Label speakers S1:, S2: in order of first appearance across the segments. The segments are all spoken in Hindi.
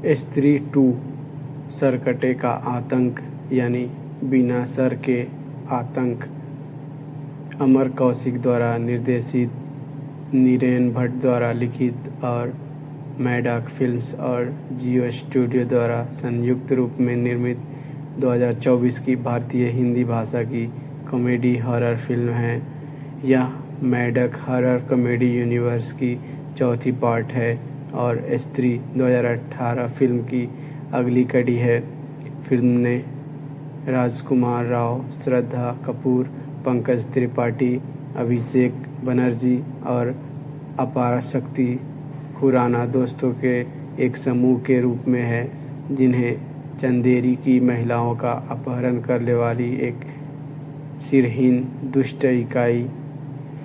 S1: स्त्री 2 सरकटे का आतंक यानी बिना सर के आतंक अमर कौशिक द्वारा निर्देशित, नीरेन भट्ट द्वारा लिखित और मैडॉक फिल्म्स और जियो स्टूडियो द्वारा संयुक्त रूप में निर्मित 2024 की भारतीय हिंदी भाषा की कॉमेडी हॉरर फिल्म है। यह मैडॉक हॉरर कॉमेडी यूनिवर्स की चौथी पार्ट है और स्त्री 2018 फिल्म की अगली कड़ी है। फिल्म ने राजकुमार राव, श्रद्धा कपूर, पंकज त्रिपाठी, अभिषेक बनर्जी और अपार शक्ति खुराना दोस्तों के एक समूह के रूप में है, जिन्हें चंदेरी की महिलाओं का अपहरण करने वाली एक सिरहीन दुष्ट इकाई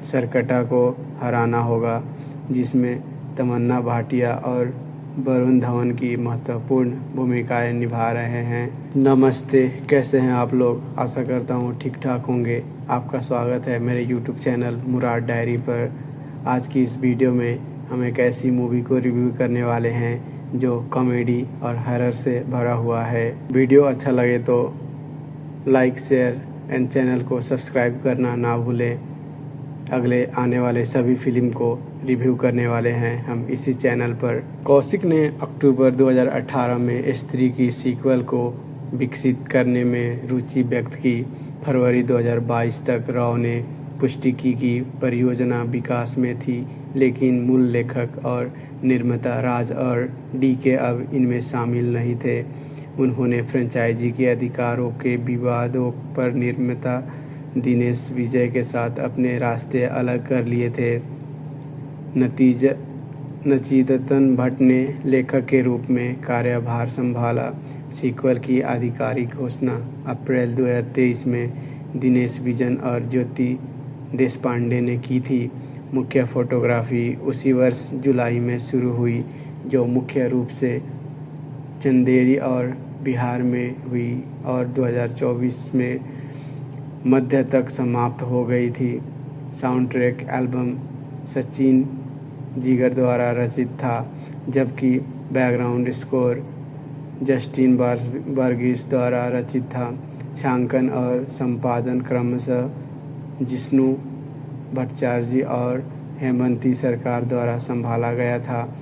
S1: सरकटा को हराना होगा, जिसमें तमन्ना भाटिया और वरुण धवन की महत्वपूर्ण भूमिकाएं निभा रहे हैं। नमस्ते, कैसे हैं आप लोग? आशा करता हूँ ठीक ठाक होंगे। आपका स्वागत है मेरे YouTube चैनल मुराद डायरी पर। आज की इस वीडियो में हम एक ऐसी मूवी को रिव्यू करने वाले हैं जो कॉमेडी और हॉरर से भरा हुआ है। वीडियो अच्छा लगे तो लाइक, शेयर एंड चैनल को सब्सक्राइब करना ना भूलें। अगले आने वाले सभी फिल्म को रिव्यू करने वाले हैं हम इसी चैनल पर। कौशिक ने अक्टूबर 2018 में स्त्री की सीक्वल को विकसित करने में रुचि व्यक्त की। फरवरी 2022 तक राव ने पुष्टि की कि परियोजना विकास में थी, लेकिन मूल लेखक और निर्माता राज और DK अब इनमें शामिल नहीं थे। उन्होंने फ्रेंचाइजी के अधिकारों के विवादों पर निर्माता दिनेश विजय के साथ अपने रास्ते अलग कर लिए थे। नचिकेतन भट्ट ने लेखक के रूप में कार्यभार संभाला। सीक्वल की आधिकारिक घोषणा अप्रैल 2023 में दिनेश विजन और ज्योति देशपांडे ने की थी। मुख्य फोटोग्राफी उसी वर्ष जुलाई में शुरू हुई, जो मुख्य रूप से चंदेरी और बिहार में हुई और 2024 में मध्य तक समाप्त हो गई थी। Sound track album Sachin Jigar द्वारा रचित था, जबकि बैकग्राउंड स्कोर जस्टिन वर्गीस द्वारा रचित था। छायांकन और संपादन क्रमशः जिष्णु भट्टाचार्य और हेमंती सरकार द्वारा संभाला गया था।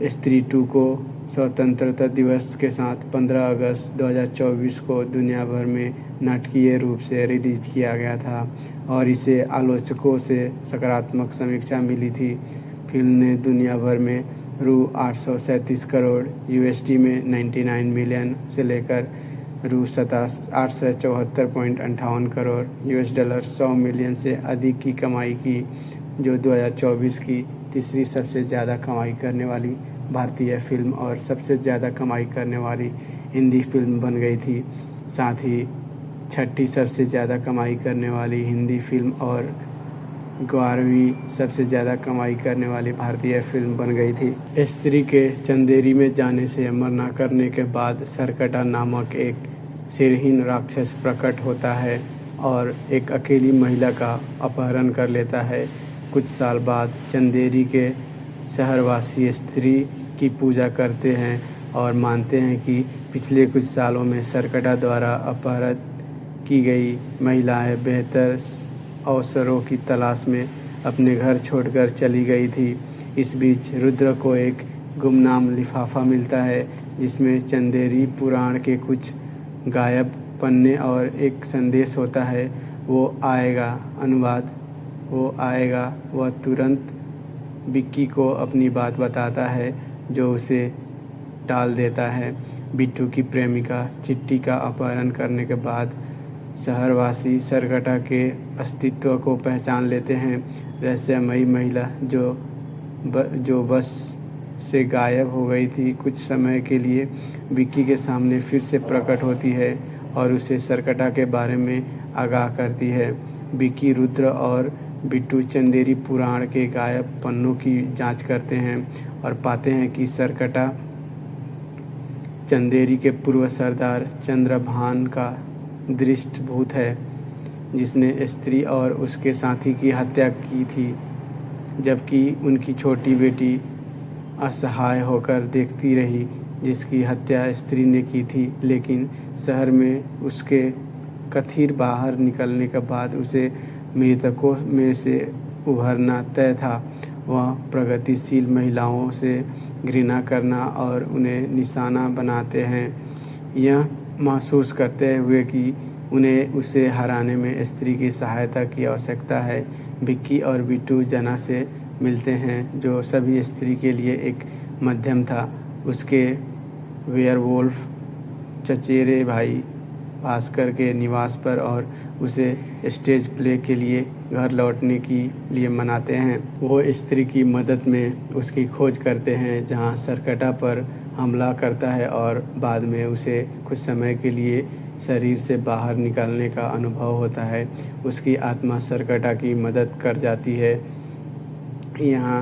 S1: स्त्री 2 को स्वतंत्रता दिवस के साथ 15 अगस्त 2024 को दुनिया भर में नाटकीय रूप से रिलीज किया गया था और इसे आलोचकों से सकारात्मक समीक्षा मिली थी। फिल्म ने दुनिया भर में रु 837 करोड़, USD में 99 मिलियन से लेकर रु 874.58 करोड़, $100 100 मिलियन से अधिक की कमाई की, जो 2024 की तीसरी सबसे ज़्यादा कमाई करने वाली भारतीय फिल्म और सबसे ज़्यादा कमाई करने वाली हिंदी फिल्म बन गई थी। साथ ही छठी सबसे ज़्यादा कमाई करने वाली हिंदी फिल्म और 11वीं सबसे ज़्यादा कमाई करने वाली भारतीय फिल्म बन गई थी। स्त्री के चंदेरी में जाने से मना करने के बाद सरकटा नामक एक सिरहीन राक्षस प्रकट होता है और एक अकेली महिला का अपहरण कर लेता है। कुछ साल बाद चंदेरी के शहरवासी स्त्री की पूजा करते हैं और मानते हैं कि पिछले कुछ सालों में सरकटा द्वारा अपहरित की गई महिलाएं बेहतर अवसरों की तलाश में अपने घर छोड़कर चली गई थी। इस बीच रुद्र को एक गुमनाम लिफाफा मिलता है, जिसमें चंदेरी पुराण के कुछ गायब पन्ने और एक संदेश होता है, वो आएगा। अनुवाद: वो आएगा। वह तुरंत विक्की को अपनी बात बताता है, जो उसे टाल देता है। बिट्टू की प्रेमिका चिट्टी का अपहरण करने के बाद शहरवासी सरकटा के अस्तित्व को पहचान लेते हैं। रहस्यमयी महिला जो बस से गायब हो गई थी, कुछ समय के लिए विक्की के सामने फिर से प्रकट होती है और उसे सरकटा के बारे में आगाह करती है। विक्की, रुद्र और बिट्टू चंदेरी पुराण के गायब पन्नों की जांच करते हैं और पाते हैं कि सरकटा चंदेरी के पूर्व सरदार चंद्रभान का दृष्ट भूत है, जिसने स्त्री और उसके साथी की हत्या की थी, जबकि उनकी छोटी बेटी असहाय होकर देखती रही, जिसकी हत्या स्त्री ने की थी। लेकिन शहर में उसके कथिर बाहर निकलने के बाद उसे मृतकों में से उभरना तय था। वह प्रगतिशील महिलाओं से घृणा करना और उन्हें निशाना बनाते हैं, यह महसूस करते हुए कि उन्हें उसे हराने में स्त्री की सहायता की आवश्यकता है। विक्की और बिट्टू जना से मिलते हैं, जो सभी स्त्री के लिए एक माध्यम था। उसके वेयरवुल्फ चचेरे भाई भास्कर के निवास पर और उसे स्टेज प्ले के लिए घर लौटने के लिए मनाते हैं। वो स्त्री की मदद में उसकी खोज करते हैं, जहां सरकटा पर हमला करता है और बाद में उसे कुछ समय के लिए शरीर से बाहर निकलने का अनुभव होता है। उसकी आत्मा सरकटा की मदद कर जाती है। यहाँ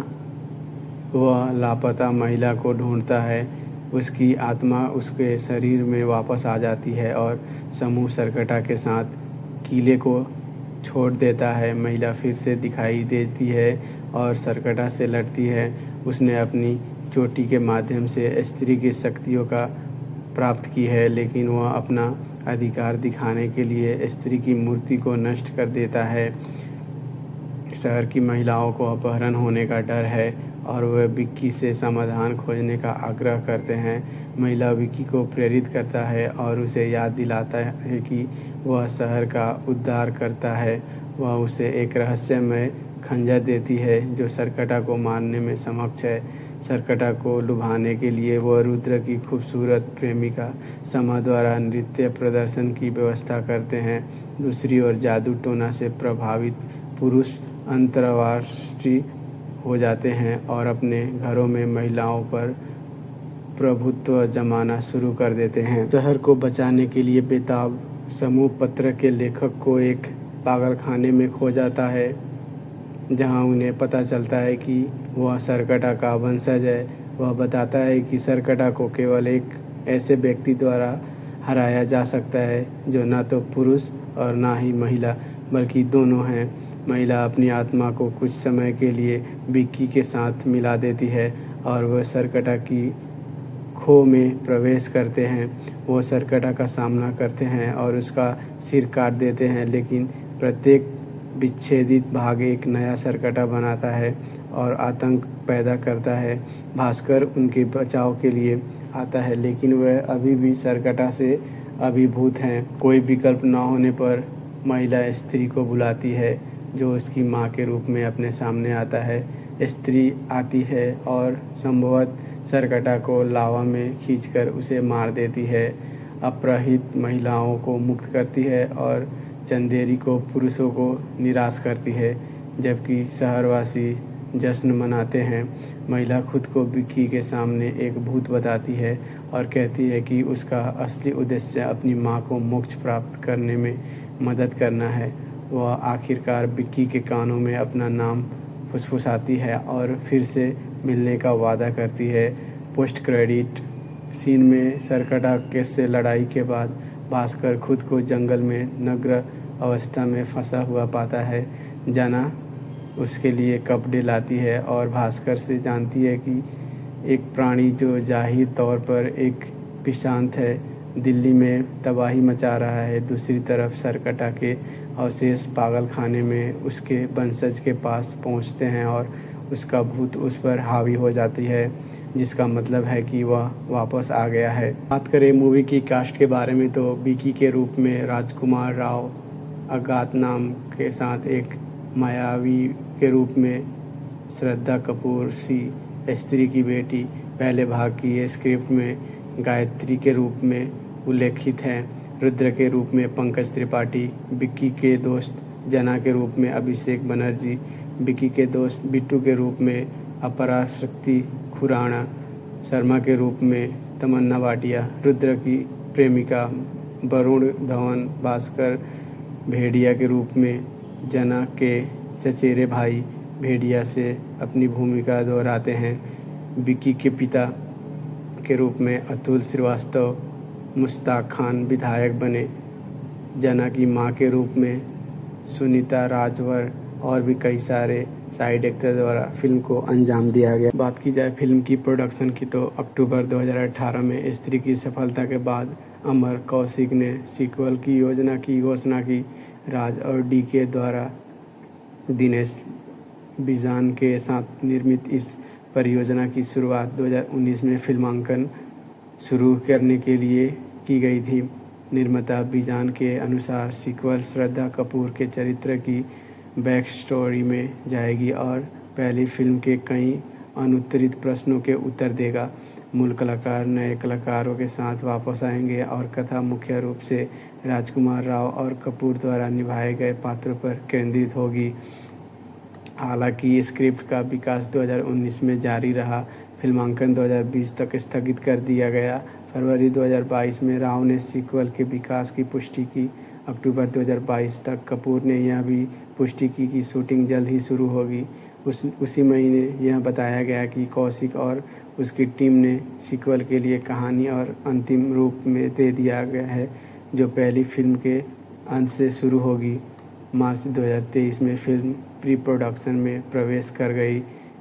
S1: वह लापता महिला को ढूंढता है। उसकी आत्मा उसके शरीर में वापस आ जाती है और समूह सरकटा के साथ किले को छोड़ देता है। महिला फिर से दिखाई देती है और सरकटा से लड़ती है। उसने अपनी चोटी के माध्यम से स्त्री की शक्तियों का प्राप्त की है, लेकिन वह अपना अधिकार दिखाने के लिए स्त्री की मूर्ति को नष्ट कर देता है। शहर की महिलाओं को अपहरण होने का डर है और वह विक्की से समाधान खोजने का आग्रह करते हैं। महिला विक्की को प्रेरित करता है और उसे याद दिलाता है कि वह शहर का उद्धार करता है। वह उसे एक रहस्यमय खंजर देती है जो सरकटा को मारने में सक्षम है। सरकटा को लुभाने के लिए वह रुद्र की खूबसूरत प्रेमिका समा द्वारा नृत्य प्रदर्शन की व्यवस्था करते हैं। दूसरी ओर जादू टोना से प्रभावित पुरुष अंतर्राष्ट्रीय हो जाते हैं और अपने घरों में महिलाओं पर प्रभुत्व जमाना शुरू कर देते हैं। शहर को बचाने के लिए बेताब समूह पत्र के लेखक को एक पागलखाने में खो जाता है, जहां उन्हें पता चलता है कि वह सरकटा का वंशज है। वह बताता है कि सरकटा को केवल एक ऐसे व्यक्ति द्वारा हराया जा सकता है जो न तो पुरुष और न ही महिला बल्कि दोनों हैं। महिला अपनी आत्मा को कुछ समय के लिए विक्की के साथ मिला देती है और वह सरकटा की खो में प्रवेश करते हैं। वो सरकटा का सामना करते हैं और उसका सिर काट देते हैं, लेकिन प्रत्येक विच्छेदित भाग एक नया सरकटा बनाता है और आतंक पैदा करता है। भास्कर उनके बचाव के लिए आता है, लेकिन वह अभी भी सरकटा से अभिभूत हैं। कोई विकल्प न होने पर महिला स्त्री को बुलाती है, जो उसकी माँ के रूप में अपने सामने आता है। स्त्री आती है और संभवतः सरकटा को लावा में खींचकर उसे मार देती है, अपहृत महिलाओं को मुक्त करती है और चंदेरी को पुरुषों को निराश करती है, जबकि शहरवासी जश्न मनाते हैं। महिला खुद को विक्की के सामने एक भूत बताती है और कहती है कि उसका असली उद्देश्य अपनी माँ को मोक्ष प्राप्त करने में मदद करना है। वह आखिरकार विक्की के कानों में अपना नाम फुसफुसाती है और फिर से मिलने का वादा करती है। पोस्ट क्रेडिट सीन में सरकटा के से लड़ाई के बाद भास्कर खुद को जंगल में नग्न अवस्था में फंसा हुआ पाता है। जना उसके लिए कपड़े लाती है और भास्कर से जानती है कि एक प्राणी जो जाहिर तौर पर एक पिशाच है, दिल्ली में तबाही मचा रहा है। दूसरी तरफ सरकटा के अवशेष पागलखाने में उसके वंशज के पास पहुंचते हैं और उसका भूत उस पर हावी हो जाती है, जिसका मतलब है कि वह वापस आ गया है। बात करें मूवी की कास्ट के बारे में तो विकी के रूप में राजकुमार राव अज्ञात नाम के साथ एक मायावी के रूप में श्रद्धा कपूर सी स्त्री की बेटी पहले भाग की स्क्रिप्ट में गायत्री के रूप में उल्लेखित हैं। रुद्र के रूप में पंकज त्रिपाठी, विक्की के दोस्त जना के रूप में अभिषेक बनर्जी, विक्की के दोस्त बिट्टू के रूप में अपराशक्ति खुराना, शर्मा के रूप में तमन्ना भाटिया, रुद्र की प्रेमिका वरुण धवन, भास्कर भेड़िया के रूप में जना के चचेरे भाई भेड़िया से अपनी भूमिका दोहराते हैं। विक्की के पिता के रूप में अतुल श्रीवास्तव, मुश्ताक खान विधायक बने। जना की मां के रूप में सुनीता राजवर और भी कई सारे साइड एक्टर द्वारा फिल्म को अंजाम दिया गया। बात की जाए फिल्म की प्रोडक्शन की तो अक्टूबर 2018 में स्त्री की सफलता के बाद अमर कौशिक ने सीक्वल की योजना की घोषणा की। राज और डीके द्वारा दिनेश बिजान के साथ निर्मित इस परियोजना की शुरुआत 2019 में फिल्मांकन शुरू करने के लिए की गई थी। निर्माता बिजान के अनुसार सीक्वल श्रद्धा कपूर के चरित्र की बैक स्टोरी में जाएगी और पहली फिल्म के कई अनुत्तरित प्रश्नों के उत्तर देगा। मूल कलाकार नए कलाकारों के साथ वापस आएंगे और कथा मुख्य रूप से राजकुमार राव और कपूर द्वारा निभाए गए पात्रों पर केंद्रित होगी। हालांकि स्क्रिप्ट का विकास 2019 में जारी रहा। फिल्मांकन 2020 तक स्थगित कर दिया गया। फरवरी 2022 में राव ने सीक्वल के विकास की पुष्टि की। अक्टूबर 2022 तक कपूर ने यह भी पुष्टि की कि शूटिंग जल्द ही शुरू होगी। उसी महीने यह बताया गया कि कौशिक और उसकी टीम ने सीक्वल के लिए कहानी और अंतिम रूप में दे दिया गया है, जो पहली फिल्म के अंत से शुरू होगी। मार्च 2023 में फिल्म प्री प्रोडक्शन में प्रवेश कर गई,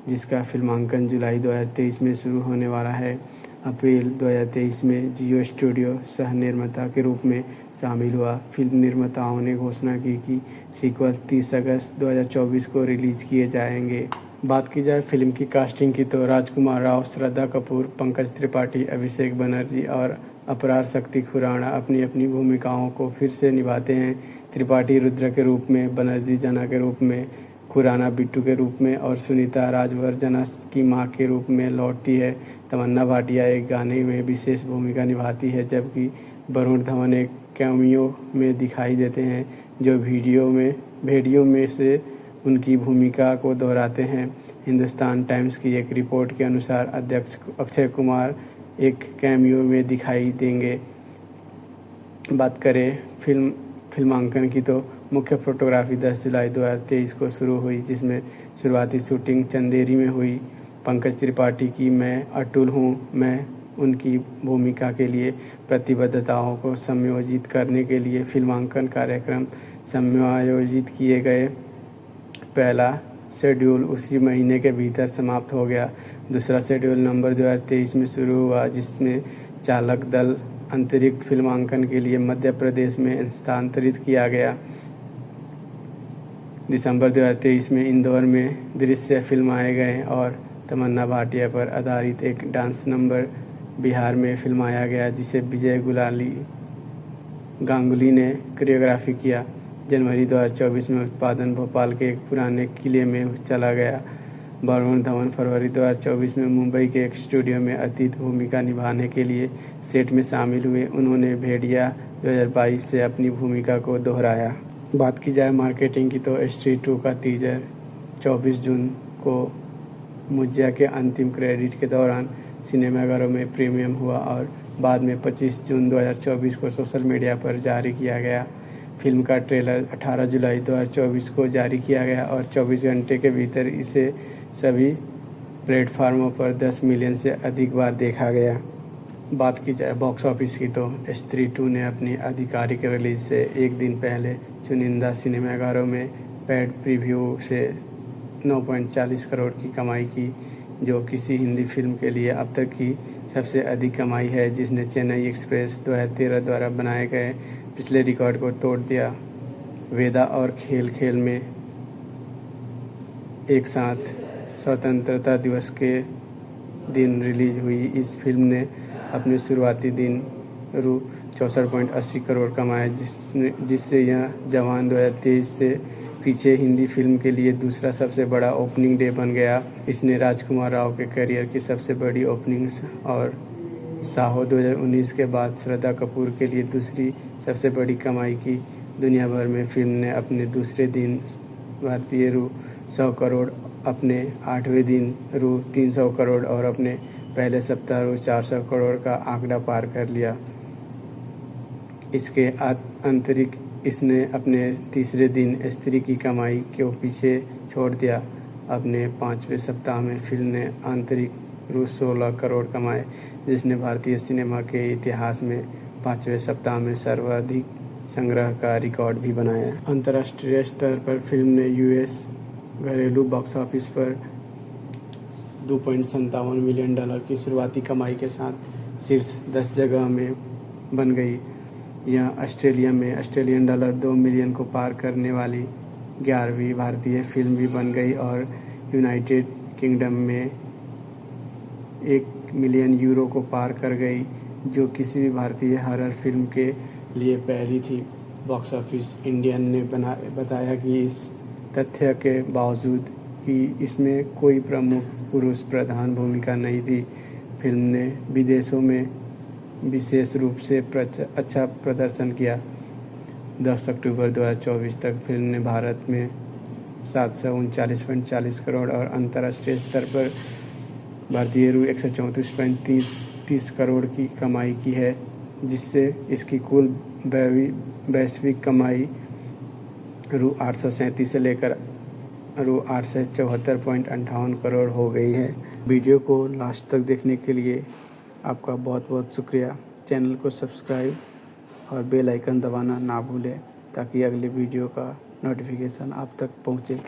S1: जिसका फिल्मांकन जुलाई 2023 में शुरू होने वाला है। अप्रैल 2023 में जियो स्टूडियो सह निर्माता के रूप में शामिल हुआ। फिल्म निर्माताओं ने घोषणा की कि सीक्वल 30 अगस्त 2024 को रिलीज किए जाएंगे। बात की जाए फिल्म की कास्टिंग की तो राजकुमार राव, श्रद्धा कपूर, पंकज त्रिपाठी, अभिषेक बनर्जी और अपरार शक्ति खुराना अपनी अपनी भूमिकाओं को फिर से निभाते हैं। त्रिपाठी रुद्र के रूप में, बनर्जी जना के रूप में, खुराना बिट्टू के रूप में और सुनीता राजवर जना की मां के रूप में लौटती है। तमन्ना भाटिया एक गाने में विशेष भूमिका निभाती है, जबकि वरुण धवन एक कैमियो में दिखाई देते हैं, जो भेड़ियों में से उनकी भूमिका को दोहराते हैं। हिंदुस्तान टाइम्स की एक रिपोर्ट के अनुसार अध्यक्ष अक्षय कुमार एक कैमियो में दिखाई देंगे। बात करें फिल्मांकन की तो मुख्य फोटोग्राफी 10 जुलाई 2023 को शुरू हुई, जिसमें शुरुआती शूटिंग चंदेरी में हुई। पंकज त्रिपाठी की मैं अटूल हूँ मैं उनकी भूमिका के लिए प्रतिबद्धताओं को समायोजित करने के लिए फिल्मांकन कार्यक्रम समायोजित किए गए। पहला शेड्यूल उसी महीने के भीतर समाप्त हो गया। दूसरा शेड्यूल नवंबर 2023 में शुरू हुआ, जिसमें चालक दल अंतरिक्ष फिल्मांकन के लिए मध्य प्रदेश में स्थानांतरित किया गया। दिसंबर 2023 में इंदौर में दृश्य फिल्माए गए और तमन्ना भाटिया पर आधारित एक डांस नंबर बिहार में फिल्माया गया, जिसे विजय गांगुली ने कोरियोग्राफी किया। जनवरी 2024 में उत्पादन भोपाल के एक पुराने किले में चला गया। वरुण धवन फरवरी 2024 में मुंबई के एक स्टूडियो में अतिथि भूमिका निभाने के लिए सेट में शामिल हुए। उन्होंने भेड़िया 2022 से अपनी भूमिका को दोहराया। बात की जाए मार्केटिंग की तो स्त्री 2 का टीजर 24 जून को मुजिया के अंतिम क्रेडिट के दौरान सिनेमाघरों में प्रीमियम हुआ और बाद में 25 जून 2024 को सोशल मीडिया पर जारी किया गया। फिल्म का ट्रेलर 18 जुलाई 2024 को जारी किया गया और 24 घंटे के भीतर इसे सभी प्लेटफार्मों पर 10 मिलियन से अधिक बार देखा गया। बात की जाए बॉक्स ऑफिस की तो स्त्री 2 ने अपनी आधिकारिक रिलीज से एक दिन पहले चुनिंदा सिनेमाघरों में पेड प्रीव्यू से 9.40 करोड़ की कमाई की, जो किसी हिंदी फिल्म के लिए अब तक की सबसे अधिक कमाई है, जिसने चेन्नई एक्सप्रेस 2013 द्वारा बनाए गए पिछले रिकॉर्ड को तोड़ दिया। वेदा और खेल में एक साथ स्वतंत्रता दिवस के दिन रिलीज हुई इस फिल्म ने अपने शुरुआती दिन रु 64.80 करोड़ कमाए, जिससे यह जवान 2023 से पीछे हिंदी फिल्म के लिए दूसरा सबसे बड़ा ओपनिंग डे बन गया। इसने राजकुमार राव के करियर की सबसे बड़ी ओपनिंग्स और साहो 2019 के बाद श्रद्धा कपूर के लिए दूसरी सबसे बड़ी कमाई की। दुनिया भर में फिल्म ने अपने दूसरे दिन भारतीय रु 100 करोड़, अपने 8वें दिन रु 300 करोड़ और अपने पहले सप्ताह रु 400 करोड़ का आंकड़ा पार कर लिया। इसके अतिरिक्त इसने अपने तीसरे दिन स्त्री की कमाई को पीछे छोड़ दिया। अपने 5वें सप्ताह में फिल्म ने आंतरिक रु 16 करोड़ कमाए, जिसने भारतीय सिनेमा के इतिहास में 5वें सप्ताह में सर्वाधिक संग्रह का रिकॉर्ड भी बनाया। अंतर्राष्ट्रीय स्तर पर फिल्म ने US घरेलू बॉक्स ऑफिस पर $2.57 मिलियन की शुरुआती कमाई के साथ शीर्ष 10 जगह में बन गई। यह ऑस्ट्रेलिया में ऑस्ट्रेलियन डॉलर 2 मिलियन को पार करने वाली 11वीं भारतीय फिल्म भी बन गई और यूनाइटेड किंगडम में 1 मिलियन यूरो को पार कर गई, जो किसी भी भारतीय हॉरर फिल्म के लिए पहली थी। बॉक्स ऑफिस इंडियन ने बताया कि इस तथ्य के बावजूद कि इसमें कोई प्रमुख पुरुष प्रधान भूमिका नहीं थी, फिल्म ने विदेशों में विशेष रूप से अच्छा प्रदर्शन किया। 10 अक्टूबर 2024 तक फिल्म ने भारत में 739.40 करोड़ और अंतर्राष्ट्रीय स्तर पर भारतीय रु 134.30 करोड़ की कमाई की है, जिससे इसकी कुल वैश्विक कमाई रु 837 से लेकर रु 874.58 करोड़ हो गई है। वीडियो को लास्ट तक देखने के लिए आपका बहुत बहुत शुक्रिया। चैनल को सब्सक्राइब और बेल आइकन दबाना ना भूलें ताकि अगले वीडियो का नोटिफिकेशन आप तक पहुँचे।